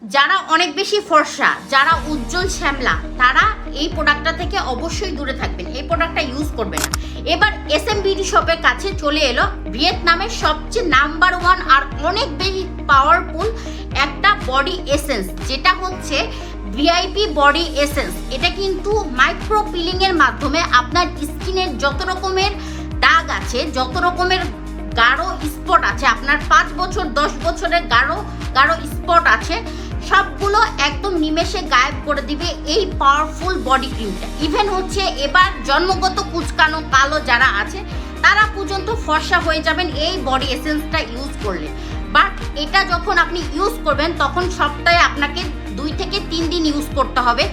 যারা অনেক বেশি ফর্সা, যারা উজ্জ্বল শ্যামলা, তারা এই প্রোডাক্টটা থেকে অবশ্যই দূরে থাকবেন, এই প্রোডাক্টটা ইউজ করবেন না। এবার SM বিউটি শপের কাছে চলে এলো ভিয়েতনামের সবচেয়ে নাম্বার 1 আর অনেক বেশি পাওয়ারফুল একটা বডি এসেন্স, যেটা হচ্ছে VIP বডি এসেন্স। এটা কিন্তু মাইক্রো পিলিং এর মাধ্যমে আপনার স্কিনের যত রকমের দাগ আছে, যত রকমের গাঢ় স্পট আছে, আপনার 5 বছর 10 বছরের গাঢ় স্পট আছে, সবগুলো একদম নিমেষে গায়েব করে দিবে এই পাওয়ারফুল বডি ক্রিমটা। ইভেন হচ্ছে এবার জন্মগত কুচকানো কালো যারা আছে তারা পর্যন্ত ফর্সা হয়ে যাবেন এই বডি এসেন্সটা ইউজ করলে। বাট এটা যখন আপনি ইউজ করবেন তখন সপ্তাহে আপনাকে 2 থেকে 3 দিন ইউজ করতে হবে,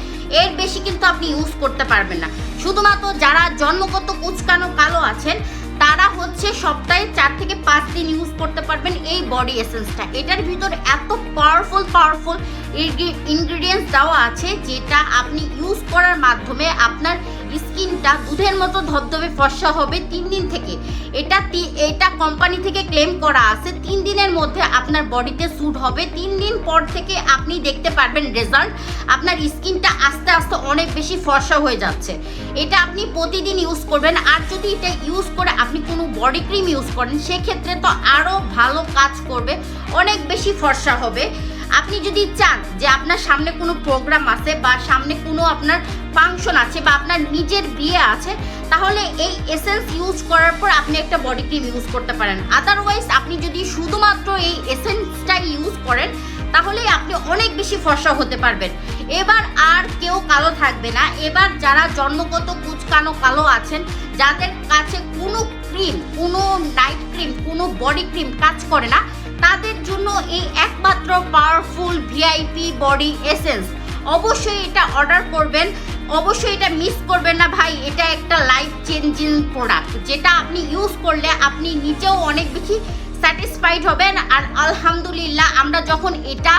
এর বেশি কিন্তু আপনি ইউজ করতে পারবেন না। শুধুমাত্র যারা জন্মগত কুচকানো কালো আছেন তারা হচ্ছে সপ্তাহে 4 থেকে 5 দিন ইউজ করতে পারবেন এই বডি এসেন্সটা। এটার ভিতর এত পাওয়ারফুল ইনগ্রিডিয়েন্টস দেওয়া আছে, যেটা আপনি ইউজ করার মাধ্যমে আপনার স্কিনটা দুধের মতো ধবধবে ফর্সা হবে 3 দিন থেকে। এটা কোম্পানি থেকে ক্লেম করা আছে 3 দিনের মধ্যে আপনার বডিতে স্যুট হবে। 3 দিন পর থেকে আপনি দেখতে পারবেন রেজাল্ট, আপনার স্কিনটা আস্তে আস্তে অনেক বেশি ফর্সা হয়ে যাচ্ছে। এটা আপনি প্রতিদিন ইউজ করবেন। আর যদি এটা ইউজ করে আপনি কোনো বডি ক্রিম ইউজ করেন সেক্ষেত্রে তো আরও ভালো কাজ করবে, অনেক বেশি ফর্সা হবে। আপনি যদি চান যে আপনার সামনে কোনো প্রোগ্রাম আছে বা সামনে কোনো আপনার ফাংশন আছে বা আপনার নিজের বিয়ে আছে, তাহলে এই এসেন্স ইউজ করার পর আপনি একটা বডি ক্রিম ইউজ করতে পারেন। আদারওয়াইজ আপনি যদি শুধুমাত্র এই এসেন্সটা ইউজ করেন তাহলে আপনি অনেক বেশি ফর্সা হতে পারবেন। এবার আর কেউ কালো থাকবে না। এবার যারা জন্মগত কুচকানো কালো আছেন, যাদের কাছে কোনো ক্রিম, কোনো নাইট ক্রিম, কোনো বডি ক্রিম কাজ করে না, তাদের জন্য এই একমাত্র পাওয়ারফুল VIP বডি এসেন্স। অবশ্যই এটা অর্ডার করবেন, অবশ্যই এটা মিস করবেন না ভাই। এটা একটা লাইফ চেঞ্জিং প্রোডাক্ট, যেটা আপনি ইউজ করলে আপনি নিজেও অনেক বেশি স্যাটিসফাইড হবেন। আর আলহামদুলিল্লাহ আমরা যখন এটা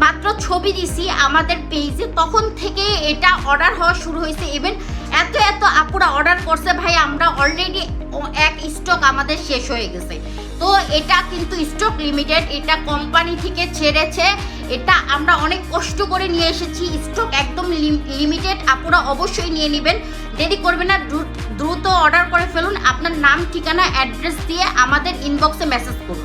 মাত্র ছবি দিছি আমাদের পেজে, তখন থেকে এটা অর্ডার হওয়া শুরু হয়েছে। ইভেন এত আপুরা অর্ডার করছে ভাই, আমরা অলরেডি এক স্টক আমাদের শেষ হয়ে গেছে। তো এটা কিন্তু স্টক লিমিটেড, এটা কোম্পানি থেকে ছেড়েছে, এটা আমরা অনেক কষ্ট করে নিয়ে এসেছি। স্টক একদম লিমিটেড, আপুরা অবশ্যই নিয়ে নেবেন, দেরি করবেন না, দ্রুত অর্ডার করে ফেলুন। আপনার নাম, ঠিকানা, অ্যাড্রেস দিয়ে আমাদের ইনবক্সে মেসেজ করুন।